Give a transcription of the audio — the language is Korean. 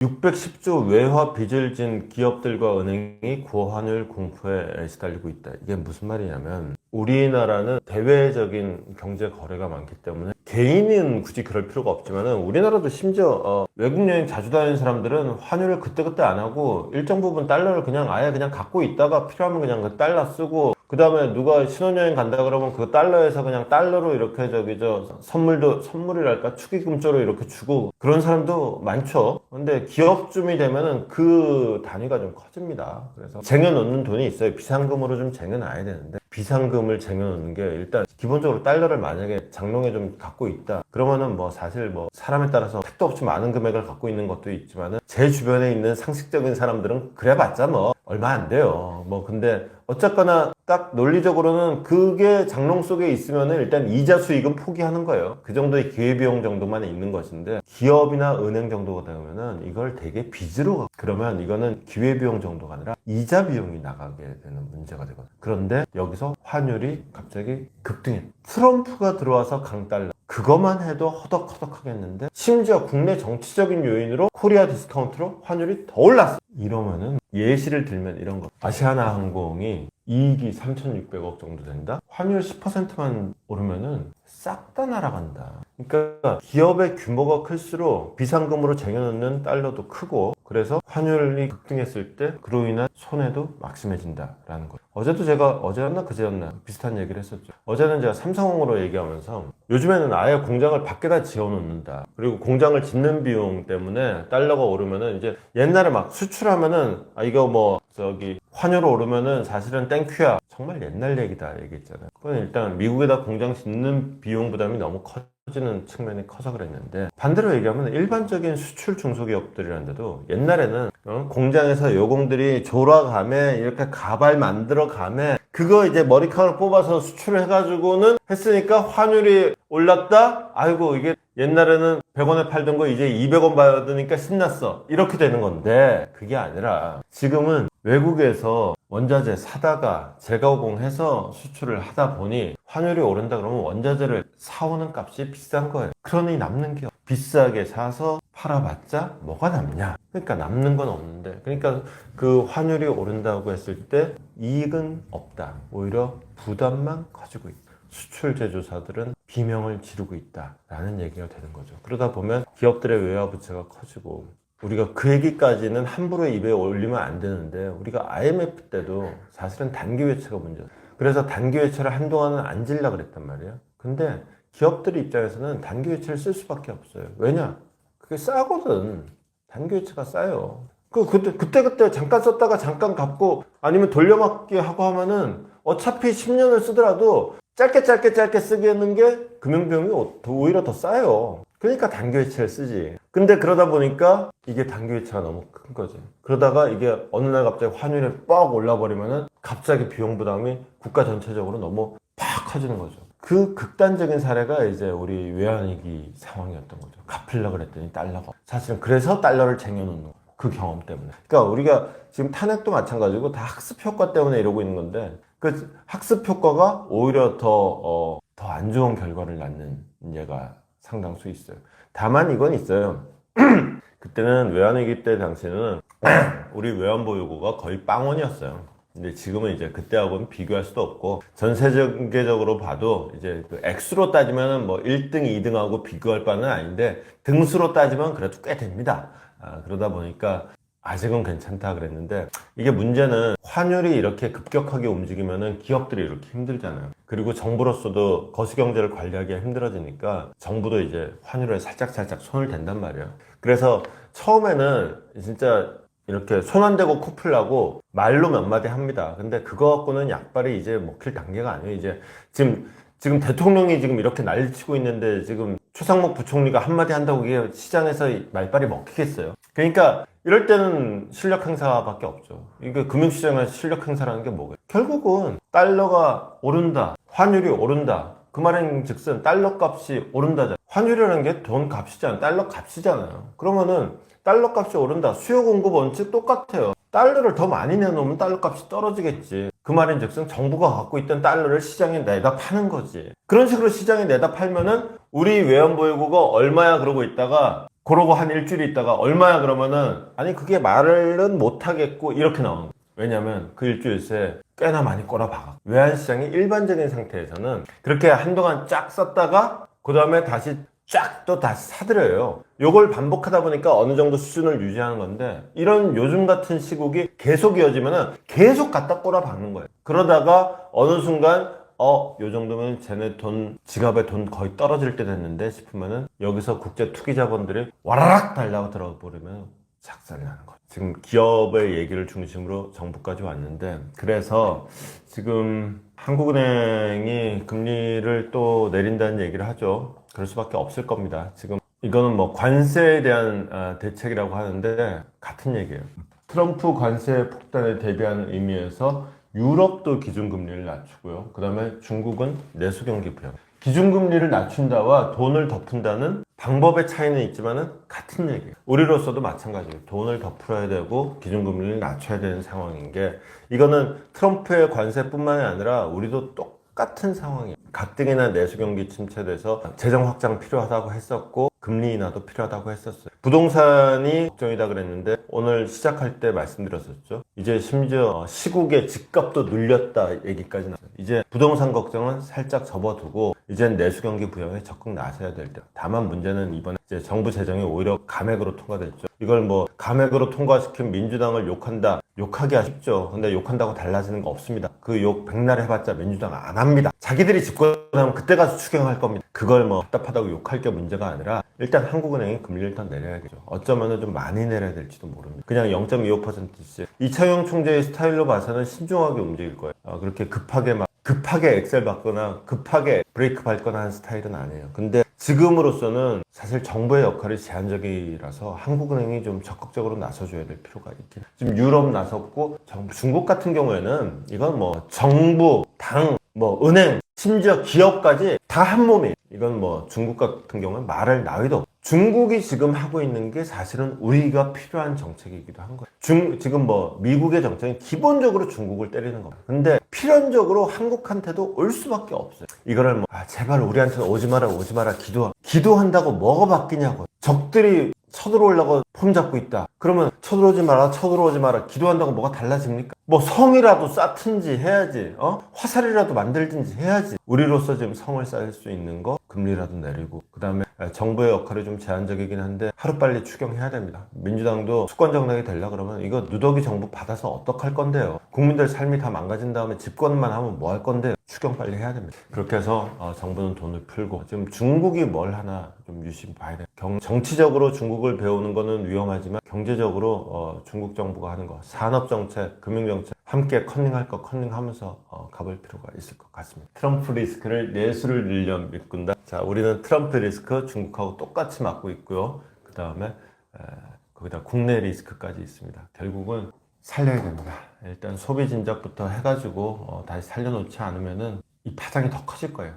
610조 외화 빚을 진 기업들과 은행이 고환율 공포에 시달리고 있다. 이게 무슨 말이냐면 우리나라는 대외적인 경제 거래가 많기 때문에 개인은 굳이 그럴 필요가 없지만은 우리나라도 심지어 외국 여행 자주 다니는 사람들은 환율을 그때그때 안 하고 일정 부분 달러를 그냥 아예 그냥 갖고 있다가 필요하면 그냥 그 달러 쓰고, 그 다음에 누가 신혼여행 간다 그러면 그 달러에서 그냥 달러로 이렇게 선물이랄까 축의금조로 이렇게 주고 그런 사람도 많죠. 근데 기업쯤이 되면은 그 단위가 좀 커집니다. 그래서 쟁여놓는 돈이 있어요. 비상금으로 좀 쟁여놔야 되는데, 비상금을 쟁여놓는 게 일단 기본적으로 달러를 만약에 장롱에 좀 갖고 있다 그러면은 뭐 사실 뭐 사람에 따라서 택도 없이 많은 금액을 갖고 있는 것도 있지만은 제 주변에 있는 상식적인 사람들은 그래봤자 뭐 얼마 안 돼요. 뭐 근데 어쨌거나 딱 논리적으로는 그게 장롱 속에 있으면은 일단 이자 수익은 포기하는 거예요. 그 정도의 기회비용 정도만 있는 것인데, 기업이나 은행 정도가 되면은 이걸 되게 빚으로 그러면 이거는 기회비용 정도가 아니라 이자 비용이 나가게 되는 문제가 되거든요. 그런데 여기서 환율이 갑자기 급등해. 트럼프가 들어와서 강달러, 그것만 해도 허덕허덕하겠는데 심지어 국내 정치적인 요인으로 코리아 디스카운트로 환율이 더 올랐어. 이러면은 예시를 들면 이런 거, 아시아나 항공이 이익이 3,600억 정도 된다? 환율 10%만 오르면은 싹 다 날아간다. 그러니까 기업의 규모가 클수록 비상금으로 쟁여놓는 달러도 크고, 그래서 환율이 급등했을 때 그로 인한 손해도 막심해진다라는 거예요. 어제도 제가, 어제였나 그제였나 비슷한 얘기를 했었죠. 어제는 제가 삼성으로 얘기하면서 요즘에는 아예 공장을 밖에다 지어놓는다. 그리고 공장을 짓는 비용 때문에 달러가 오르면은 이제 옛날에 막 수출하면은 이거 뭐 환율 오르면은 사실은 땡큐야. 정말 옛날 얘기다 얘기했잖아요. 그건 일단 미국에다 공장 짓는 비용 부담이 너무 커지는 측면이 커서 그랬는데, 반대로 얘기하면 일반적인 수출 중소기업들이란데도 옛날에는 공장에서 요공들이 졸아가매 이렇게 가발 만들어 가매 그거 이제 머리카락을 뽑아서 수출을 해가지고는 했으니까 환율이 올랐다? 아이고 이게 옛날에는 100원에 팔던 거 이제 200원 받으니까 신났어. 이렇게 되는 건데, 그게 아니라 지금은 외국에서 원자재 사다가 재가공해서 수출을 하다 보니 환율이 오른다 그러면 원자재를 사오는 값이 비싼 거예요. 그러니 남는 게 비싸게 사서 팔아봤자 뭐가 남냐. 그러니까 남는 건 없는데, 그러니까 그 환율이 오른다고 했을 때 이익은 없다. 오히려 부담만 커지고 있다. 수출 제조사들은 비명을 지르고 있다라는 얘기가 되는 거죠. 그러다 보면 기업들의 외화 부채가 커지고, 우리가 그 얘기까지는 함부로 입에 올리면 안 되는데, 우리가 IMF 때도 사실은 단기 외채가 문제예요. 그래서 단기 외채를 한동안은 안 질라 그랬단 말이에요. 근데 기업들 입장에서는 단기 외채를 쓸 수밖에 없어요. 왜냐? 그게 싸거든. 단기 외채가 싸요. 그때 잠깐 썼다가 잠깐 갚고 아니면 돌려막기 하고 하면은 어차피 10년을 쓰더라도 짧게 쓰겠는 게 금융비용이 오히려 더 싸요. 그러니까 단기 외채를 쓰지. 근데 그러다 보니까 이게 단기 외채가 너무 큰 거지. 그러다가 이게 어느 날 갑자기 환율이 뻑 올라버리면은 갑자기 비용 부담이 국가 전체적으로 너무 팍 커지는 거죠. 그 극단적인 사례가 이제 우리 외환위기 상황이었던 거죠. 갚으려고 그랬더니 달러가. 사실은 그래서 달러를 쟁여놓는 거. 그 경험 때문에. 그러니까 우리가 지금 탄핵도 마찬가지고 다 학습 효과 때문에 이러고 있는 건데, 그 학습 효과가 오히려 더 안 좋은 결과를 낳는 예가 상당수 있어요. 다만 이건 있어요. 그때는 외환위기 때 당시에는 우리 외환보유고가 거의 빵원이었어요. 근데 지금은 이제 그때하고는 비교할 수도 없고, 전 세계적으로 봐도 이제 그 액수로 따지면 뭐 1등, 2등하고 비교할 바는 아닌데, 등수로 따지면 그래도 꽤 됩니다. 그러다 보니까 아직은 괜찮다 그랬는데, 이게 문제는 환율이 이렇게 급격하게 움직이면은 기업들이 이렇게 힘들잖아요. 그리고 정부로서도 거시경제를 관리하기가 힘들어지니까 정부도 이제 환율에 살짝 손을 댄단 말이에요. 그래서 처음에는 진짜 이렇게 손 안 대고 코 풀라고 말로 몇 마디 합니다. 근데 그거 갖고는 약발이 이제 먹힐 단계가 아니에요. 이제 지금 대통령이 지금 이렇게 난리치고 있는데 지금 최상목 부총리가 한마디 한다고 이게 시장에서 말빨이 먹히겠어요. 그러니까 이럴 때는 실력 행사밖에 없죠. 이게 금융시장에서 실력 행사라는 게 뭐겠어요? 결국은 달러가 오른다, 환율이 오른다. 그 말인 즉슨 달러 값이 오른다잖아요. 환율이라는 게 돈 값이잖아요. 달러 값이잖아요. 그러면은 달러 값이 오른다. 수요 공급 원칙 똑같아요. 달러를 더 많이 내놓으면 달러 값이 떨어지겠지. 그 말인 즉슨 정부가 갖고 있던 달러를 시장에 내다 파는 거지. 그런 식으로 시장에 내다 팔면은 우리 외환보유고가 얼마야 그러고 있다가 그러고 한 일주일 있다가 얼마야 그러면은 아니 그게 말은 못하겠고 이렇게 나오는 거예요. 왜냐면 그 일주일 새에 꽤나 많이 꼬라박아. 외환시장이 일반적인 상태에서는 그렇게 한동안 쫙 썼다가 그 다음에 다시 쫙 또 다시 사들여요. 요걸 반복하다 보니까 어느 정도 수준을 유지하는 건데 이런 요즘 같은 시국이 계속 이어지면은 계속 갖다 꼬라박는 거예요. 그러다가 어느 순간 요 정도면 쟤네 돈, 지갑에 돈 거의 떨어질 때 됐는데 싶으면은 여기서 국제 투기 자본들이 와라락 달라고 들어가 버리면 작살나는 거예요. 지금 기업의 얘기를 중심으로 정부까지 왔는데 그래서 지금 한국은행이 금리를 또 내린다는 얘기를 하죠. 그럴 수밖에 없을 겁니다. 지금 이거는 뭐 관세에 대한 대책이라고 하는데 같은 얘기예요. 트럼프 관세 폭탄에 대비하는 의미에서 유럽도 기준금리를 낮추고요. 그 다음에 중국은 내수경기 부양. 기준금리를 낮춘다와 돈을 덮은다는 방법의 차이는 있지만은 같은 얘기예요. 우리로서도 마찬가지예요. 돈을 더 풀어야 되고 기준금리를 낮춰야 되는 상황인 게 이거는 트럼프의 관세뿐만이 아니라 우리도 똑같은 상황이에요. 가뜩이나 내수경기 침체돼서 재정 확장 필요하다고 했었고 금리 인하도 필요하다고 했었어요. 부동산이 걱정이다 그랬는데 오늘 시작할 때 말씀드렸었죠. 이제 심지어 시국의 집값도 눌렸다 얘기까지 나와요. 이제 부동산 걱정은 살짝 접어두고 이젠 내수경기 부양에 적극 나서야 될 때. 다만 문제는 이번에 이제 정부 재정이 오히려 감액으로 통과됐죠. 이걸 뭐 감액으로 통과시킨 민주당을 욕한다. 욕하기 쉽죠. 근데 욕한다고 달라지는 거 없습니다. 그 욕 백날 해봤자 민주당 안 합니다. 자기들이 집권하면 그때 가서 추경할 겁니다. 그걸 뭐 답답하다고 욕할 게 문제가 아니라 일단 한국은행이 금리를 더 내려야겠죠. 어쩌면은 좀 많이 내려야 될지도 모릅니다. 그냥 0.25%씩. 이창용 총재의 스타일로 봐서는 신중하게 움직일 거예요. 그렇게 급하게 엑셀 받거나 급하게 브레이크 밟거나 하는 스타일은 아니에요. 근데 지금으로서는 사실 정부의 역할이 제한적이라서 한국은행이 좀 적극적으로 나서줘야 될 필요가 있긴 해요. 지금 유럽 나섰고 중국 같은 경우에는 이건 뭐 정부, 당, 뭐 은행, 심지어 기업까지 다 한 몸이에요. 이건 뭐 중국 같은 경우는 말할 나위도 없고 중국이 지금 하고 있는 게 사실은 우리가 필요한 정책이기도 한 거예요. 지금 뭐 미국의 정책은 기본적으로 중국을 때리는 겁니다. 근데 필연적으로 한국한테도 올 수밖에 없어요. 이거를 뭐 제발 우리한테는 오지 마라 기도한다고 뭐가 바뀌냐고. 적들이 쳐들어오려고 폼 잡고 있다. 그러면 쳐들어오지 마라 기도한다고 뭐가 달라집니까? 뭐 성이라도 쌓든지 해야지. 화살이라도 만들든지 해야지. 우리로서 지금 성을 쌓을 수 있는 거 금리라도 내리고 그 다음에 정부의 역할이 좀 제한적이긴 한데 하루빨리 추경해야 됩니다. 민주당도 수권 정당이 되려고 그러면 이거 누더기 정부 받아서 어떡할 건데요. 국민들 삶이 다 망가진 다음에 집권만 하면 뭐 할 건데요. 추경 빨리 해야 됩니다. 그렇게 해서 정부는 돈을 풀고 지금 중국이 뭘 하나 좀 유심히 봐야 돼요. 정치적으로 중국을 배우는 거는 위험하지만 경제적으로 중국 정부가 하는 거 산업정책, 금융정책 함께 컨닝할 거 컨닝하면서 가볼 필요가 있을 것 같습니다. 트럼프 리스크를 내수를 늘려 메꾼다. 자, 우리는 트럼프 리스크 중국하고 똑같이 맡고 있고요. 그 다음에 거기다 국내 리스크까지 있습니다. 결국은 살려야 됩니다. 일단 소비 진작부터 해가지고 다시 살려놓지 않으면은 이 파장이 더 커질 거예요.